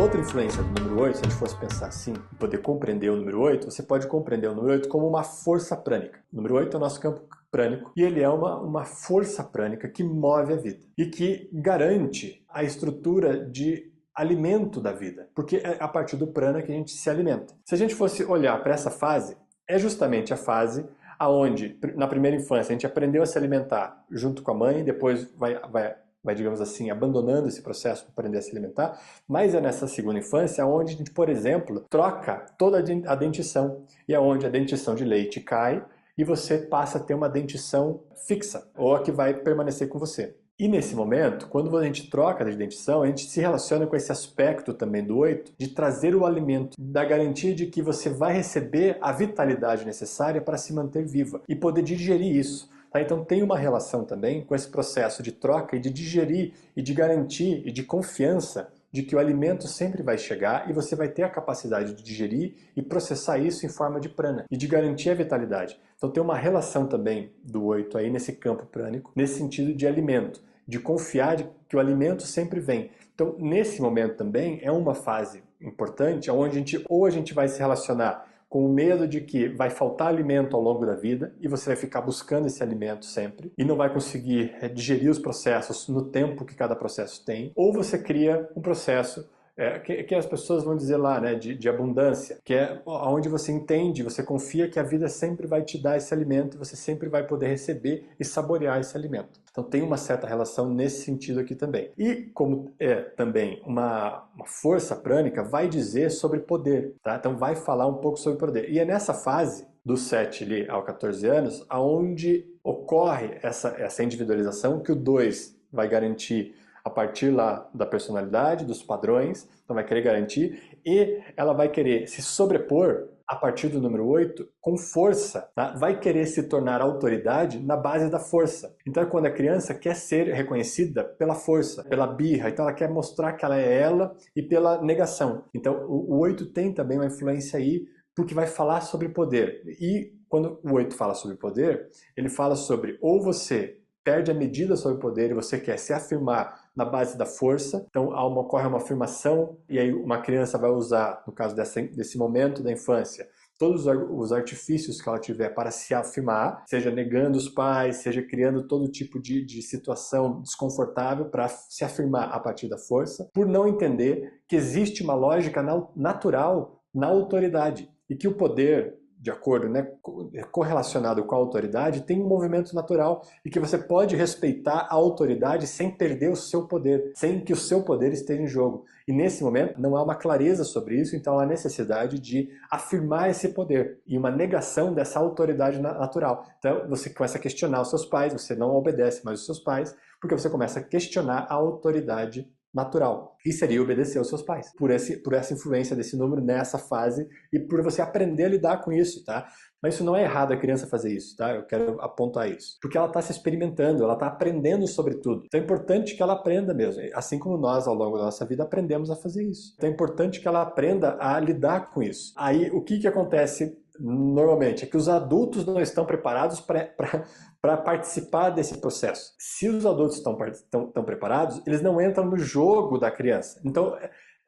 outra influência do número 8, se a gente fosse pensar assim, e poder compreender o número 8, você pode compreender o número 8 como uma força prânica. O número 8 é o nosso campo prânico e ele é uma força prânica que move a vida e que garante a estrutura de alimento da vida, porque é a partir do prana que a gente se alimenta. Se a gente fosse olhar para essa fase, é justamente a fase aonde, na primeira infância, a gente aprendeu a se alimentar junto com a mãe, depois vai, digamos assim, abandonando esse processo para aprender a se alimentar, mas é nessa segunda infância onde a gente, por exemplo, troca toda a dentição, e é onde a dentição de leite cai e você passa a ter uma dentição fixa, ou a que vai permanecer com você. E nesse momento, quando a gente troca de dentição, a gente se relaciona com esse aspecto também do 8, de trazer o alimento, da garantia de que você vai receber a vitalidade necessária para se manter viva e poder digerir isso. Tá? Então tem uma relação também com esse processo de troca e de digerir e de garantir e de confiança de que o alimento sempre vai chegar e você vai ter a capacidade de digerir e processar isso em forma de prana e de garantir a vitalidade. Então tem uma relação também do 8 aí nesse campo prânico, nesse sentido de alimento, de confiar de que o alimento sempre vem. Então nesse momento também é uma fase importante onde a gente vai se relacionar com o medo de que vai faltar alimento ao longo da vida e você vai ficar buscando esse alimento sempre e não vai conseguir digerir os processos no tempo que cada processo tem, ou você cria um processo que as pessoas vão dizer lá, né, de abundância, que é onde você entende, você confia que a vida sempre vai te dar esse alimento e você sempre vai poder receber e saborear esse alimento. Então tem uma certa relação nesse sentido aqui também. E como é também uma força prânica, vai dizer sobre poder, tá? Então vai falar um pouco sobre poder. E é nessa fase, dos 7 ali ao 14 anos, aonde ocorre essa individualização que o 2 vai garantir a partir lá da personalidade, dos padrões, então vai querer garantir, e ela vai querer se sobrepor a partir do número 8 com força, tá? Vai querer se tornar autoridade na base da força. Então quando a criança quer ser reconhecida pela força, pela birra, então ela quer mostrar que ela é ela e pela negação. Então o 8 tem também uma influência aí, porque vai falar sobre poder. E quando o 8 fala sobre poder, ele fala sobre ou você perde a medida sobre o poder e você quer se afirmar na base da força, então ocorre uma afirmação e aí uma criança vai usar, no caso desse momento da infância, todos os artifícios que ela tiver para se afirmar, seja negando os pais, seja criando todo tipo de situação desconfortável para se afirmar a partir da força, por não entender que existe uma lógica natural na autoridade e que o poder, de acordo, né, correlacionado com a autoridade, tem um movimento natural e que você pode respeitar a autoridade sem perder o seu poder, sem que o seu poder esteja em jogo. E nesse momento não há uma clareza sobre isso, então há necessidade de afirmar esse poder e uma negação dessa autoridade natural. Então você começa a questionar os seus pais, você não obedece mais os seus pais, porque você começa a questionar a autoridade natural, que seria obedecer aos seus pais, por essa influência desse número nessa fase e por você aprender a lidar com isso, tá? Mas isso não é errado a criança fazer isso, tá? Eu quero apontar isso. Porque ela está se experimentando, ela está aprendendo sobre tudo. Então é importante que ela aprenda mesmo, assim como nós ao longo da nossa vida aprendemos a fazer isso. Então é importante que ela aprenda a lidar com isso. Aí o que acontece normalmente é que os adultos não estão preparados para participar desse processo. Se os adultos estão preparados, eles não entram no jogo da criança. Então,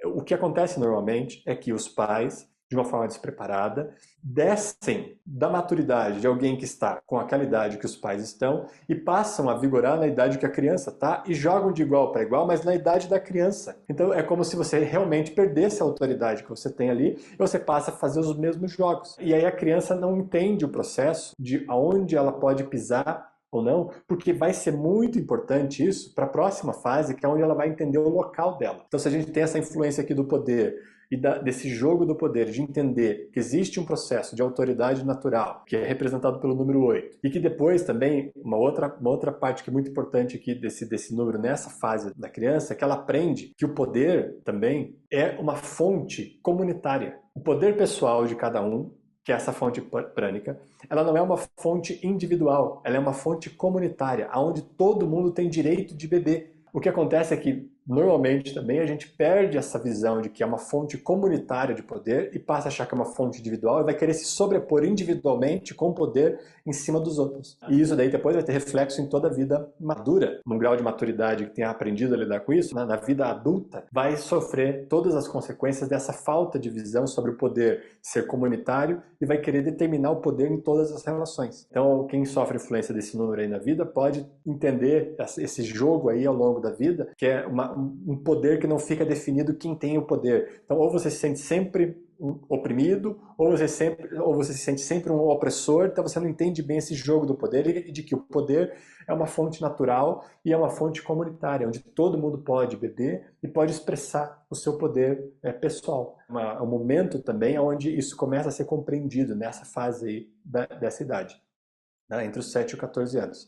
o que acontece normalmente é que os pais, de uma forma despreparada, descem da maturidade de alguém que está com aquela idade que os pais estão e passam a vigorar na idade que a criança está e jogam de igual para igual, mas na idade da criança. Então é como se você realmente perdesse a autoridade que você tem ali e você passa a fazer os mesmos jogos. E aí a criança não entende o processo de aonde ela pode pisar ou não, porque vai ser muito importante isso para a próxima fase, que é onde ela vai entender o local dela. Então se a gente tem essa influência aqui do poder e desse jogo do poder, de entender que existe um processo de autoridade natural, que é representado pelo número 8, e que depois também, uma outra parte que é muito importante aqui desse número nessa fase da criança, é que ela aprende que o poder também é uma fonte comunitária. O poder pessoal de cada um, que é essa fonte prânica, ela não é uma fonte individual, ela é uma fonte comunitária, onde todo mundo tem direito de beber. O que acontece é que Normalmente também a gente perde essa visão de que é uma fonte comunitária de poder e passa a achar que é uma fonte individual e vai querer se sobrepor individualmente com poder em cima dos outros. E isso daí depois vai ter reflexo em toda a vida madura, num grau de maturidade que tenha aprendido a lidar com isso, na vida adulta, vai sofrer todas as consequências dessa falta de visão sobre o poder ser comunitário e vai querer determinar o poder em todas as relações. Então, quem sofre influência desse número aí na vida pode entender esse jogo aí ao longo da vida, que é um poder que não fica definido quem tem o poder. Então, ou você se sente sempre oprimido, ou você se sente sempre um opressor, então você não entende bem esse jogo do poder e de que o poder é uma fonte natural e é uma fonte comunitária, onde todo mundo pode beber e pode expressar o seu poder pessoal. É um momento também onde isso começa a ser compreendido nessa fase aí dessa idade, né, entre os 7 e os 14 anos.